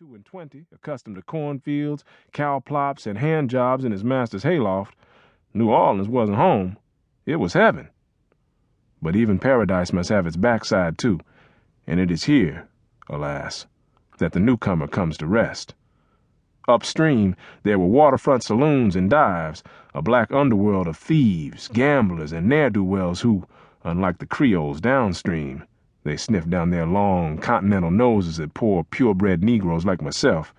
2 and 20, accustomed to cornfields, cow plops, and hand jobs in his master's hayloft, New Orleans wasn't home. It was heaven. But even paradise must have its backside too, and it is here, alas, that the newcomer comes to rest. Upstream, there were waterfront saloons and dives, a black underworld of thieves, gamblers, and ne'er-do-wells who, unlike the Creoles downstream, they sniffed down their long, continental noses at poor, purebred Negroes like myself,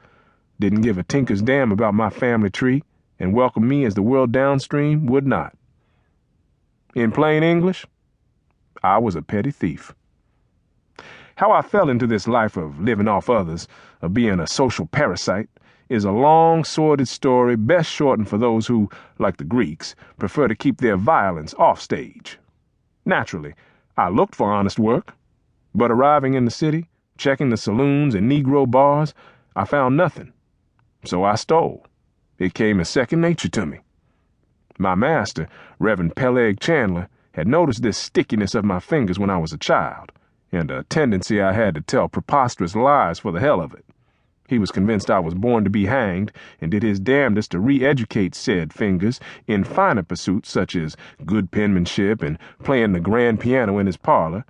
didn't give a tinker's damn about my family tree, and welcomed me as the world downstream would not. In plain English, I was a petty thief. How I fell into this life of living off others, of being a social parasite, is a long, sordid story best shortened for those who, like the Greeks, prefer to keep their violence off stage. Naturally, I looked for honest work, but arriving in the city, checking the saloons and Negro bars, I found nothing. So I stole. It came as second nature to me. My master, Reverend Peleg Chandler, had noticed this stickiness of my fingers when I was a child, and a tendency I had to tell preposterous lies for the hell of it. He was convinced I was born to be hanged, and did his damnedest to re-educate said fingers in finer pursuits such as good penmanship and playing the grand piano in his parlor.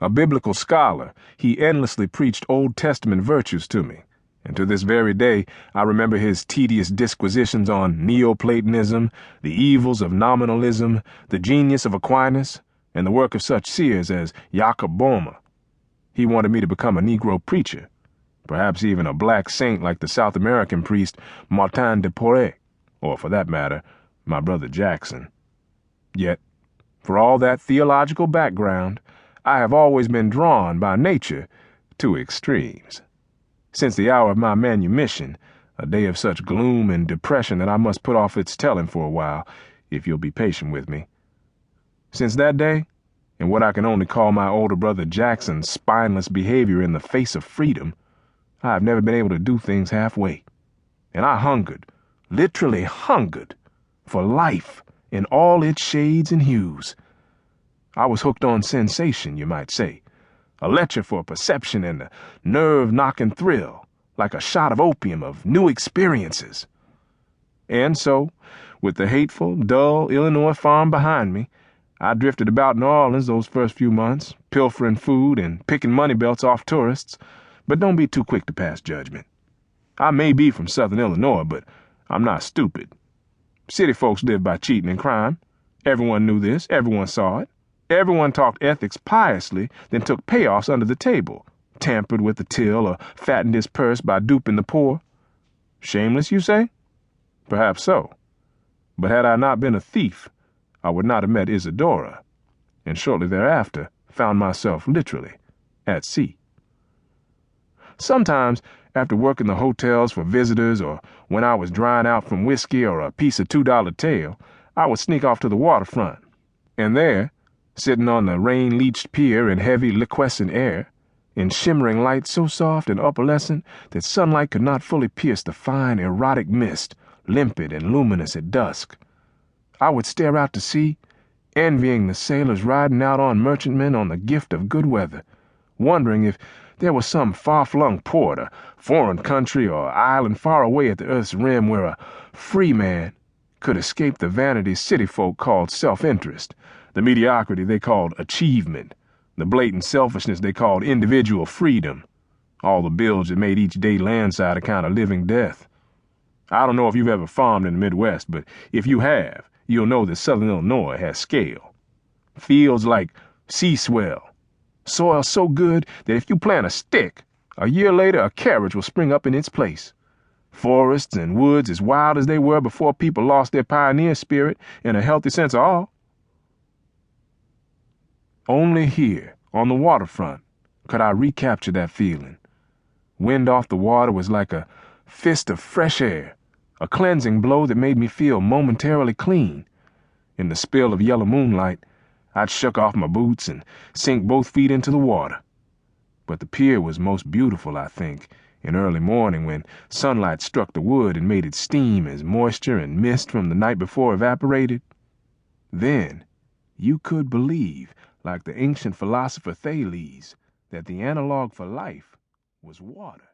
A biblical scholar, he endlessly preached Old Testament virtues to me, and to this very day I remember his tedious disquisitions on Neoplatonism, the evils of nominalism, the genius of Aquinas, and the work of such seers as Jacob Boehmer. He wanted me to become a Negro preacher, perhaps even a black saint like the South American priest Martin de Poré, or for that matter, my brother Jackson. Yet, for all that theological background, I have always been drawn by nature to extremes. Since the hour of my manumission, a day of such gloom and depression that I must put off its telling for a while, if you'll be patient with me. Since that day, and what I can only call my older brother Jackson's spineless behavior in the face of freedom, I have never been able to do things halfway. And I hungered, literally hungered, for life in all its shades and hues. I was hooked on sensation, you might say, a lecher for perception and a nerve-knocking thrill, like a shot of opium of new experiences. And so, with the hateful, dull Illinois farm behind me, I drifted about New Orleans those first few months, pilfering food and picking money belts off tourists, but don't be too quick to pass judgment. I may be from Southern Illinois, but I'm not stupid. City folks live by cheating and crime. Everyone knew this, everyone saw it. Everyone talked ethics piously, then took payoffs under the table, tampered with the till, or fattened his purse by duping the poor. Shameless, you say? Perhaps so. But had I not been a thief, I would not have met Isadora, and shortly thereafter found myself literally at sea. Sometimes, after working the hotels for visitors, or when I was drying out from whiskey or a piece of $2 tail, I would sneak off to the waterfront, and there, sitting on the rain-leached pier in heavy, liquescent air, in shimmering light so soft and opalescent that sunlight could not fully pierce the fine, erotic mist, limpid and luminous at dusk, I would stare out to sea, envying the sailors riding out on merchantmen on the gift of good weather, wondering if there was some far-flung port, a foreign country, or island far away at the earth's rim where a free man could escape the vanity city folk called self-interest, the mediocrity they called achievement, the blatant selfishness they called individual freedom, all the bilge that made each day landside a kind of living death. I don't know if you've ever farmed in the Midwest, but if you have, you'll know that Southern Illinois has scale. Fields like sea swell, soil so good that if you plant a stick, a year later a carriage will spring up in its place. Forests and woods as wild as they were before people lost their pioneer spirit and a healthy sense of awe. Only here, on the waterfront, could I recapture that feeling. Wind off the water was like a fist of fresh air, a cleansing blow that made me feel momentarily clean. In the spill of yellow moonlight, I'd shuck off my boots and sink both feet into the water. But the pier was most beautiful, I think, in early morning when sunlight struck the wood and made it steam as moisture and mist from the night before evaporated. Then you could believe, like the ancient philosopher Thales, that the analog for life was water.